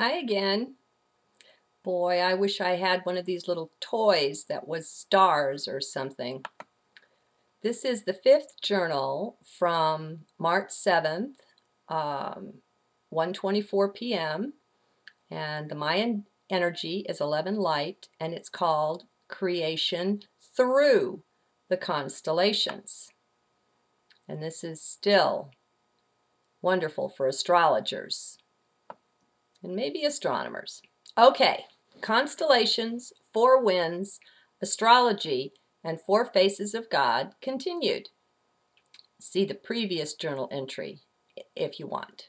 Hi again. Boy, I wish I had one of these little toys that was stars or something. This is the 5th journal from March 7th, 1:24 p.m. And the Mayan energy is 11 light, and it's called Creation Through the Constellations. And this is still wonderful for astrologers and maybe astronomers. Okay, constellations, 4 winds, astrology, and 4 faces of God continued. See the previous journal entry if you want.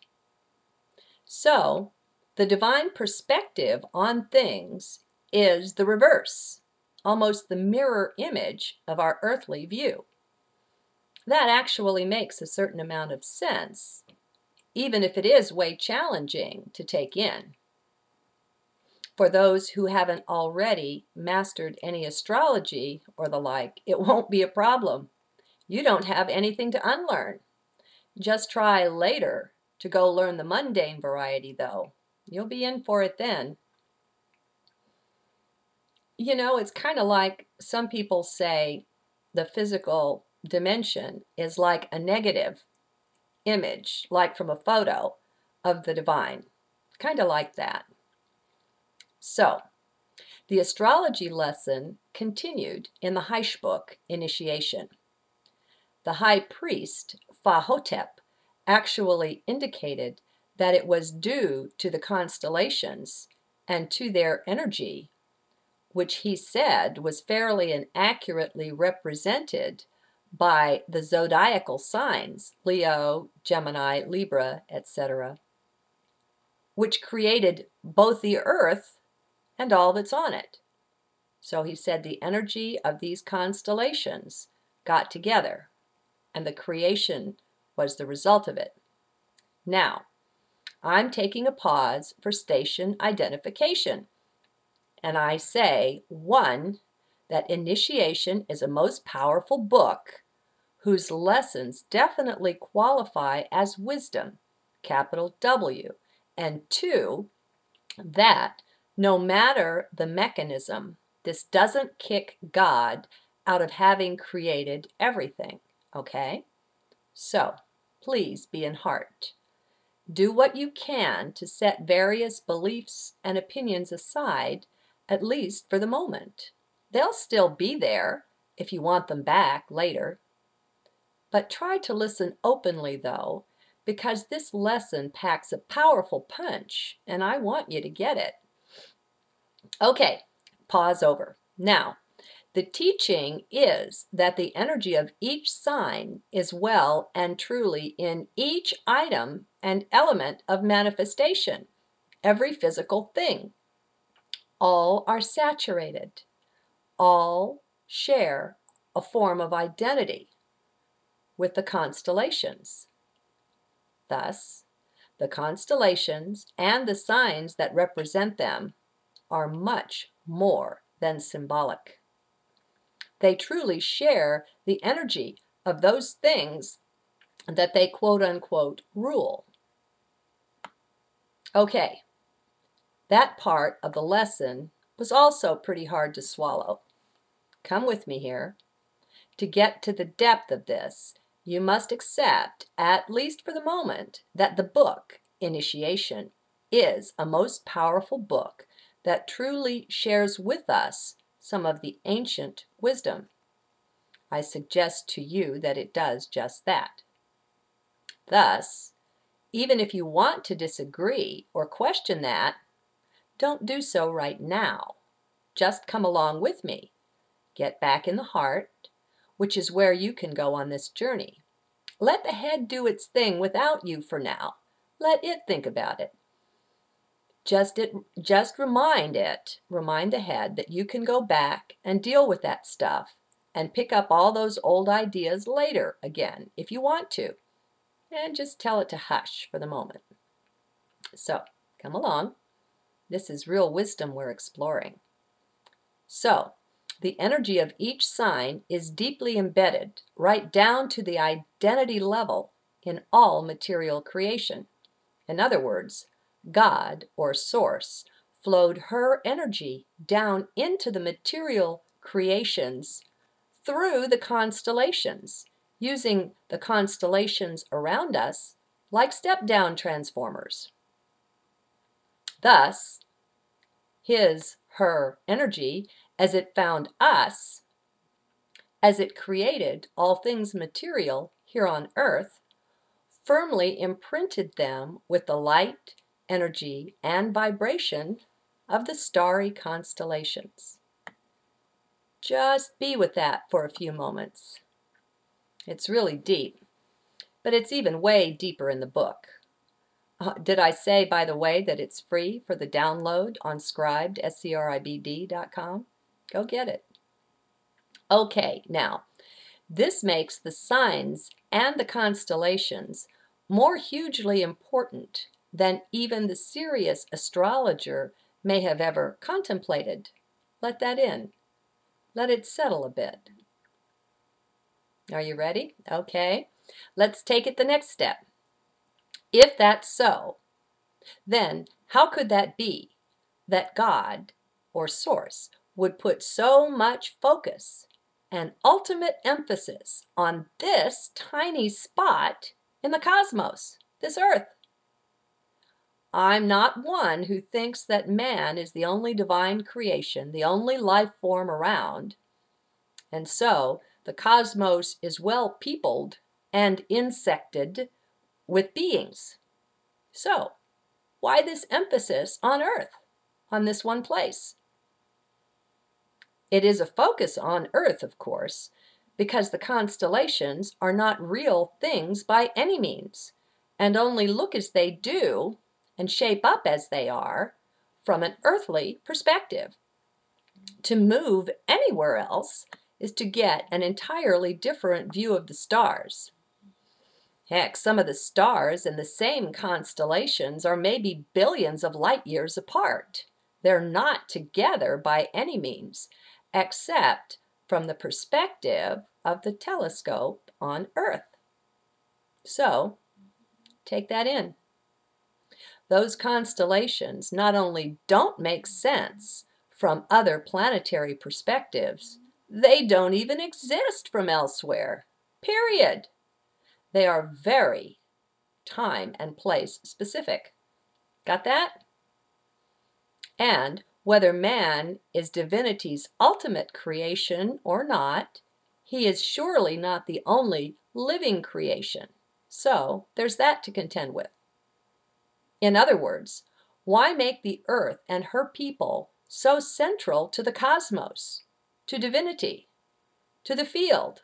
So, the divine perspective on things is the reverse, almost the mirror image of our earthly view. That actually makes a certain amount of sense, even if it is way challenging to take in. For those who haven't already mastered any astrology or the like, it won't be a problem. You don't have anything to unlearn. Just try later to go learn the mundane variety, though. You'll be in for it then. You know, it's kind of like some people say the physical dimension is like a negative image, like from a photo of the divine. Kind of like that. So, the astrology lesson continued in the Haich book, Initiation. The high priest, Phahotep, actually indicated that it was due to the constellations and to their energy, which he said was fairly and accurately represented by the zodiacal signs, Leo, Gemini, Libra, etc., which created both the earth and all that's on it. So he said the energy of these constellations got together, and the creation was the result of it. Now, I'm taking a pause for station identification, and I say, 1, that Initiation is a most powerful book whose lessons definitely qualify as wisdom, capital W, and 2, that no matter the mechanism, this doesn't kick God out of having created everything, okay? So, please be in heart. Do what you can to set various beliefs and opinions aside, at least for the moment. They'll still be there if you want them back later. But try to listen openly, though, because this lesson packs a powerful punch, and I want you to get it. Okay, pause over. Now, the teaching is that the energy of each sign is well and truly in each item and element of manifestation, every physical thing. All are saturated. All share a form of identity with the constellations. Thus, the constellations and the signs that represent them are much more than symbolic. They truly share the energy of those things that they quote-unquote rule. Okay, that part of the lesson was also pretty hard to swallow. Come with me here. To get to the depth of this, you must accept, at least for the moment, that the book, Initiation, is a most powerful book that truly shares with us some of the ancient wisdom. I suggest to you that it does just that. Thus, even if you want to disagree or question that, don't do so right now. Just come along with me. Get back in the heart, which is where you can go on this journey. Let the head do its thing without you for now. Let it think about it. Just remind the head that you can go back and deal with that stuff and pick up all those old ideas later again if you want to. And just tell it to hush for the moment. So, come along. This is real wisdom we're exploring. So, the energy of each sign is deeply embedded, right down to the identity level in all material creation. In other words, God, or source, flowed her energy down into the material creations through the constellations, using the constellations around us like step-down transformers. Thus, her energy, as it found us, as it created all things material here on earth, firmly imprinted them with the light, energy, and vibration of the starry constellations. Just be with that for a few moments. It's really deep, but it's even way deeper in the book. Did I say, by the way, that it's free for the download on scribed, scribd.com? Go get it. Okay, now, this makes the signs and the constellations more hugely important than even the serious astrologer may have ever contemplated. Let that in. Let it settle a bit. Are you ready? Okay. Let's take it the next step. If that's so, then how could that be that God, or Source, would put so much focus and ultimate emphasis on this tiny spot in the cosmos, this Earth? I'm not one who thinks that man is the only divine creation, the only life form around, and so the cosmos is well peopled and insected with beings. So, why this emphasis on Earth, on this one place? It is a focus on Earth, of course, because the constellations are not real things by any means, and only look as they do and shape up as they are from an earthly perspective. To move anywhere else is to get an entirely different view of the stars. Heck, some of the stars in the same constellations are maybe billions of light years apart. They're not together by any means, except from the perspective of the telescope on Earth. So, take that in. Those constellations not only don't make sense from other planetary perspectives, they don't even exist from elsewhere. Period. They are very time and place specific. Got that? And whether man is divinity's ultimate creation or not, he is surely not the only living creation. So there's that to contend with. In other words, why make the earth and her people so central to the cosmos, to divinity, to the field?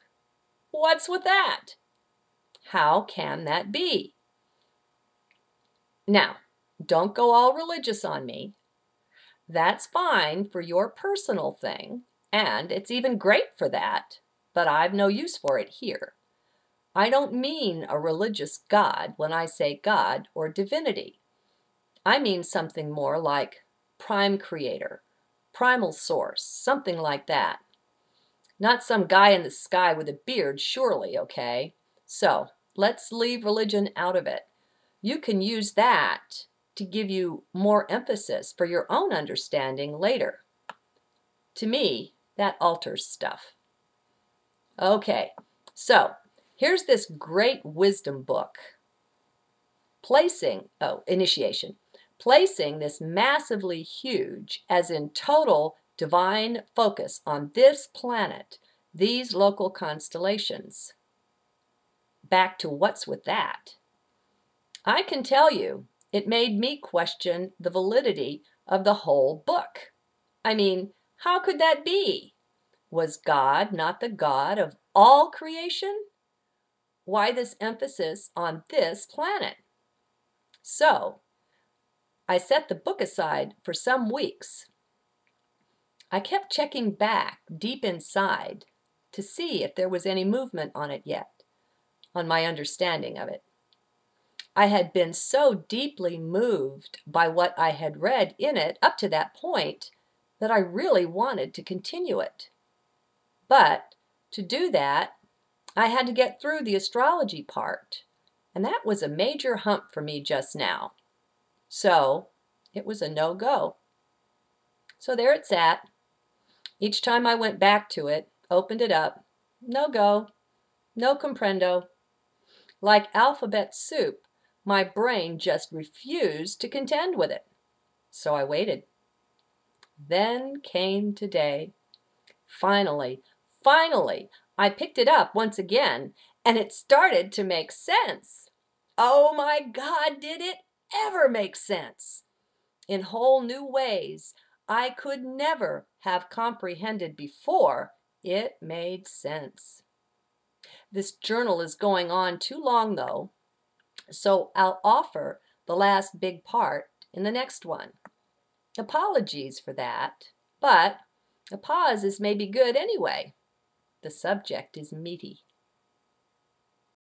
What's with that? How can that be? Now, don't go all religious on me. That's fine for your personal thing, and it's even great for that, but I've no use for it here. I don't mean a religious God when I say God or divinity. I mean something more like prime creator, primal source, something like that. Not some guy in the sky with a beard, surely, okay? So, let's leave religion out of it. You can use that to give you more emphasis for your own understanding later. To me, that alters stuff. Okay, so here's this great wisdom book. Initiation. Placing this massively huge, as in total divine focus on this planet, these local constellations. Back to what's with that? I can tell you, it made me question the validity of the whole book. I mean, how could that be? Was God not the God of all creation? Why this emphasis on this planet? So, I set the book aside for some weeks. I kept checking back deep inside to see if there was any movement on it yet, on my understanding of it. I had been so deeply moved by what I had read in it up to that point that I really wanted to continue it. But to do that, I had to get through the astrology part, and that was a major hump for me just now. So it was a no-go. So there it sat. Each time I went back to it, opened it up, no go, no comprendo. Like alphabet soup, my brain just refused to contend with it. So I waited. Then came today. Finally, I picked it up once again, and it started to make sense. Oh my God, did it ever make sense? In whole new ways I could never have comprehended before. It made sense. This journal is going on too long, though, so I'll offer the last big part in the next one. Apologies for that, but a pause is maybe good anyway. The subject is meaty.